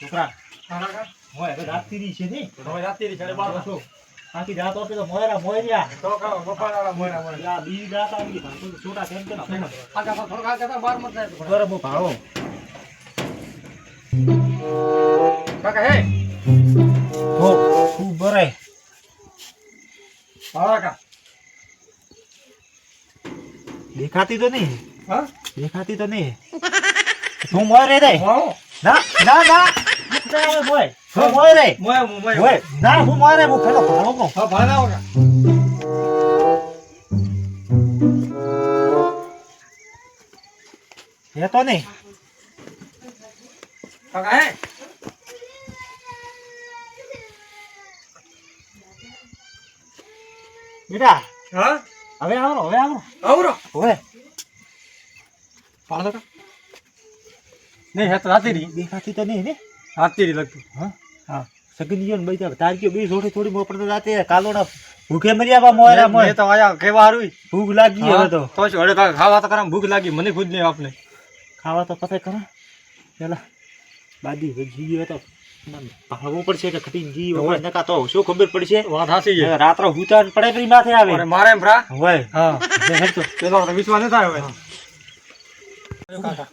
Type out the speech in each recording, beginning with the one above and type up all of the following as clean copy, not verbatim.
છોકરા હા કાકા મોય હવે રાતથી છે ને હવે રાત્રિ 12:30 છો આખી રાત ઓકે તો મોયરા તો કાકા બપાળા મોરા યા બી રાત આવી ગઈ ભાઈ તો છોટા કેમ કે ના કાકા થોડો કાકા બાર મત જાય બરાબર ભાળો કાકા હે હો તું બરે કાકા દેખાતી તો નહીં હા દેખાતી તો નહીં તું મોય રે હા ના ના ના ના મોય હું મોય રે મોય મોય ના હું મોય રે હું પેલો ભાળો કો હા ભાડા કાકા એ તો નહીં કાકા હે બેટા હા હવે આવરો આવરો ઓય પાડો કાકા નહીં હે તો રાત્રિ દેખાતી તો નહીં ને રાત્રિ લગતું હા હા સગનીઓ ને બઈ તારક્યો બી થોડી મોપડતો જાતે કાલોડા ભૂખે મર્યા મોયરા મોય તો આયા કેવા હારું ભૂખ લાગી હવે તો તો જ હડે કાકા ખાવા તો કરામ ભૂખ લાગી મને ખુદ નહીં આપને ખાવા તો પતે કરો પેલા બાદી જીવ્યો તો ભાગવું પડશે કે ખટીને જીવ નકા તો શું ખબર પડશે વાત હાસી છે રાત્રે હુતા પડે પરી માથે આવે અરે મારે એમ ભરા હોય હા હેડ તો પેલો તો વિશ્વાસ ન થાય હવે કાકા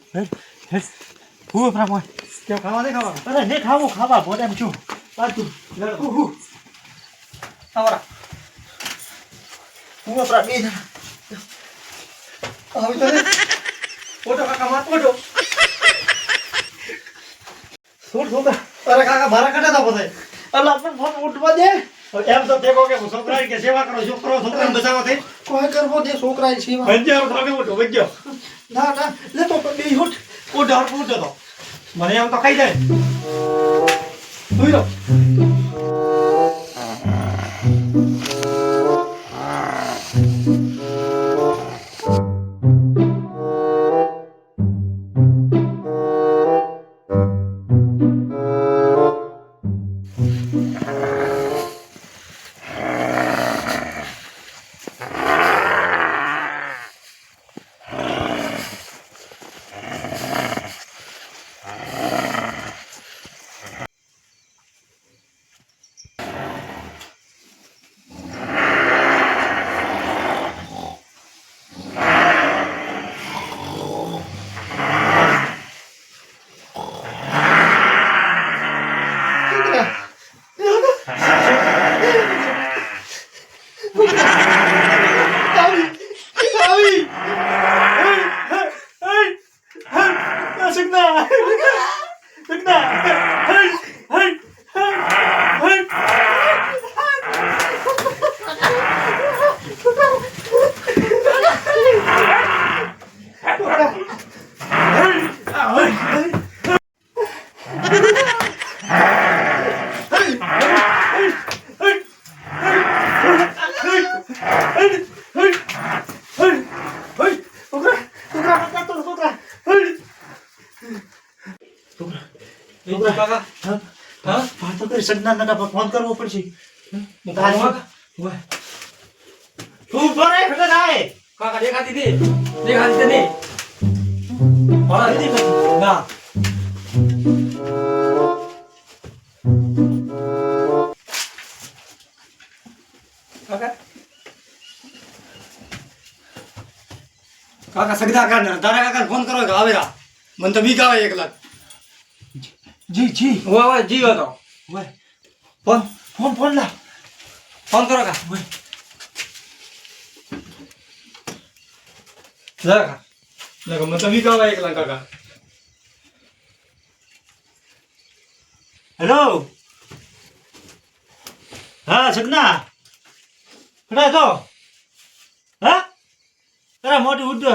હેડ હું પ્રામો કેમ ખાવા નહીં ખાવા અરે ને ખાવા બોડેમ છું પાછું આવરા હું પ્રા બે આવી તો ફોટો કાકા માર ફોટો છોડ અરે કાકા મારા કાઢે તો બધાય અલ્લા પણ ફોન ઉઠવા દે એમ તો દેખો કે છોકરા કે સેવા કરો છોકરાને બચાવો થઈ કોઈ કરવો દે છોકરા સેવા વજ્જો થાકે મોટો વજ્જો ના લે તો બે ઉઠ ઉડો તો મને એમ તો ખાઈ જાય સુઈ રહો ફોન કરવો પડશે કાકા દેખાતી નહીં ના કાકા સગદા કાઢ તારા કાકા ફોન કરો કે આવેરા મને તો બીક આવે 1 લાખ જી ઓય જી હતો ઓય ફોન લા ફોન કરો કા ઓય લા મને તો બીક આવે 1 લાખ કાકા હેલો હા સગના કડા તો હા અરે મોટી ઉડ્ડો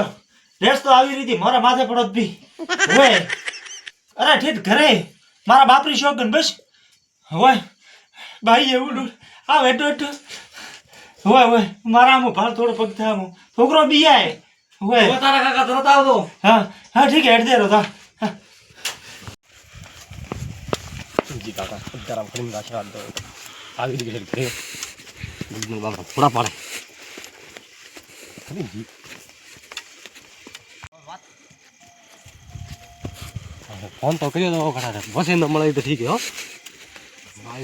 રેસ તો આવી રીતી મારા માથે પડત ભી ઓય અરે ઠીક ઘરે મારા બાપરી શોગન બસ હોય ભાઈ એવું આ વેટો હોય મારા આમ ભાર થોડો પગ થાય આમ છોકરો બી આય હોય તારા કાકા તરત આવતો હા ઠીક હેડ દે રોતા જી કાકા ગરમ કરીને આશીર્વાદ દો આવી ગઈ ઘરે બીજું બાબા થોડા પાડે જી ફોન તો કર્યો તો ઘણા બસ એમ મળે તો ઠીક હે હો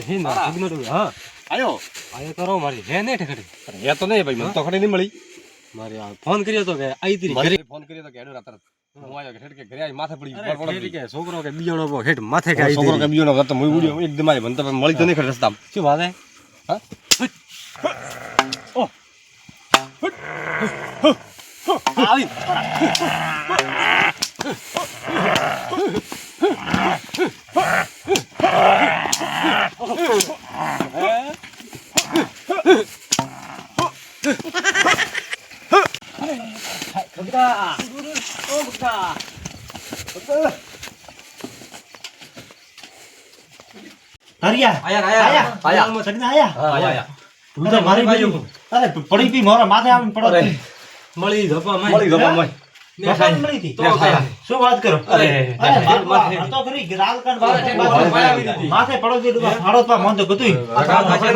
હે ના સિગ્નલ હા આયો આયો તો રહો મારી હે ને ઠકડી હે તો નહીં ભાઈ મને તો ખડી નહીં મળી મારે ફોન કર્યો તો કે આઈ તી ઘરે ફોન કર્યો તો કે હેડો રાત હું આયો કે હેડ કે ઘરે આઈ માથે પડી ઠીક કે છોકરો કે બીજોનો હેઠ માથે કે આઈ છોકરો કે બીજો નો કરતો હું ઉડ્યો એકદમ આવી મને તો મળી તો નહીં ખરી રસ્તામાં શું વાત હે હા આવી તરિયા આયા સગના આયા હા આયા તું તો મારી બાજુ અરે પડી પી મારા માથે આવીને પડો મળી ધપા મળી ગયો મય મકાન મળી હતી તો ખાયા. શું વાત કરો અરે, માથે તો ખરી ગ્રાલ કાન માથે પડો છે ફાડો તો મન તો ગતું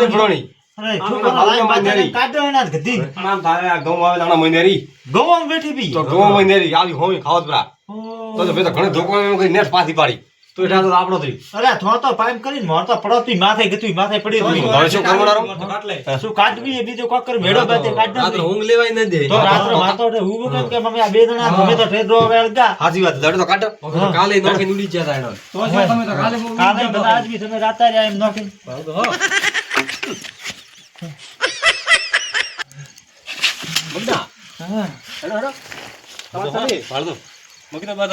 ભણોણી અરે છોકરો લાઈ માથે કાઢો એના ગધી નામ તારે આ ગૌ આવે દાણા મહિનેરી ગોવામાં બેઠી પી તો ગૌ મહિનેરી આવી હોમી ખાવત બરા તો ભાઈ તો ઘણે ધોકો એમ કઈ નેટ પાછી પાડી તો એટા તો આપણો થઈ અરે થો તો પાઇપ કરીને મોર તો પડો તું માથે ગતું માથે પડી હવે શું કરવાનું શું કાઢવી એ બીજો કોક કર મેળો બાતે કાઢ રાત્રે નાખી ઊંઘ લેવાય ન દે તો રાત્રે માતો હું કેમ કે મમ્મી આ બે જણા તમે તો ઠેર રો વેળગા હાજી વાત લડ તો કાઢ કાલે નોખીને ઉડી ગયા તા એનો કાલે બધા આજ બી તમે રાતા રહ્યા એમ નોખી બગડા હા હેડો હેડો પાડ દો મગીના બાદ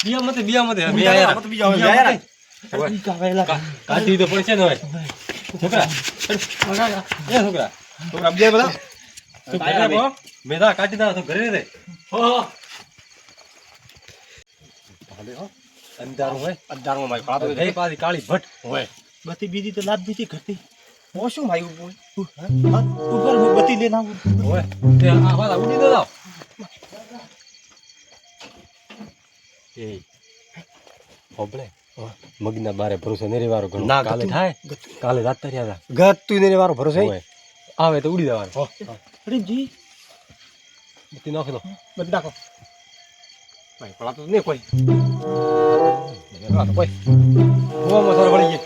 બિયા મતે બે આયા મત બીજો હવે આયા ઈ કાવેલા કાઢી તો પડશે ને હવે છોકરા એ છોકરા તો અબજે બધા તું ઘરે બો મેદા કાઢી દા તો ઘરે રે હાલે હો અંધારું હોય અધારમાં મારી પાડો તો ગઈ પાછી કાળી ભટ હોય બતી બીજી તો લાત બીજી કરતી ઓ શું ભાઈ ઉપર હું બતી લેના આવું હોય તે આ વાળા ઉડી દો દાવ એ હોબળે મગના બારે ભરોસે નેરી વારો ઘણો ના, કાલે ગતું. થાય કાલે રાત તર્યા ગત તું ને વારો ભરોસે હતા હોય આવે તો ઉડી દેવાનું અરે જી બધી નાખી દો બધ નાખો ભાઈ પડા તો નહીં કોઈ કોઈ ગોવામાં સર વળી ગઈ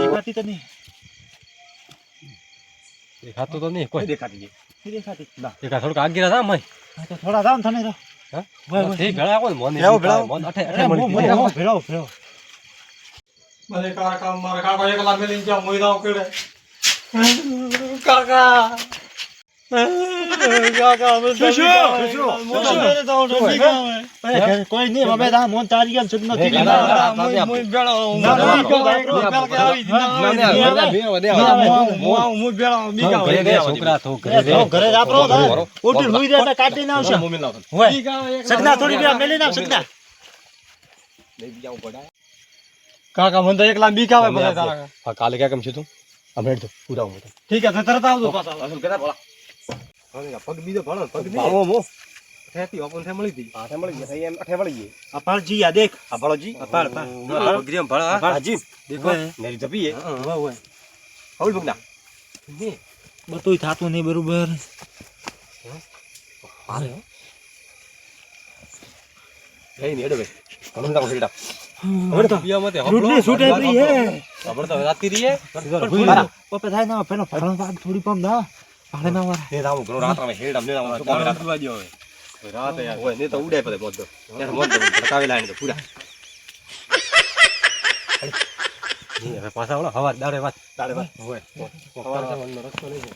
દેખાતી તો નહીં દેખાતું તો નહીં કોઈ દેખાતી છે દેખાતી ના એકા થોડુંક આગળ હતા મય તો થોડા જાવ થને તો હા હોય, હોય. ઠીક ભેળા કોણ મોને ભેળાવો, ભેળાવો. મોન અઠે અરે અઠે મળી મને ગઈ. ભેળો ભેળો મને કાકા મારા કાકા એકલા મેલી ગયા મોઈદાઓ કેડે કાકા કાકા કોઈ નહીં હવે દા મોન તારી ગયા સુન નથી ઘરે દે છોકરા તો ઘરે દે ઘરે આપરો ઉઠી હુઈ દે કાઢી ના આવશે હોય સગના થોડી બે મેલી ના સગના કાકા મને તો એકલા બીક આવે બધા તારા હા કાલે ક્યાં કેમ છે તું અમે હેડ તો પૂરા હું તો ઠીક છે તરત આવજો પાછા અસલ કેતા ભલા પગ બીજો ભણો પગ ભાવો મો થેતી ઓપન થે મળી હતી આઠે મળી ગયા એમ અઠે મળી ગઈ આ પાળજી આ દેખ આ ભળોજી પગરીમ ભળા હાજી દેખો નેરી જપીએ હોય હોય હવલ બગના ને બધુંય થાતું નહીં બરોબર હાલે લઈ ને હેડ બે ઘણું તા હેડા હવે તો પિયા મતે રૂટલી છૂટે પડી હે ખબર તો રાતી રીએ પપ્પા થાય ના પેલો ફળનો ભાગ થોડી પમ ના ભાડે ના વાર ને રામ ઘણો રાત માં હેડા ને રામ રાત વાજો હવે રાત યાર હોય ને તો ઉડે પડે મોદ યાર મોદ ભટકાવેલા ને તો પૂરા હવે પાછા હવા દાડે વાત દાડે વાત હોય સવાર જવાનો રસ્તો નહીં છે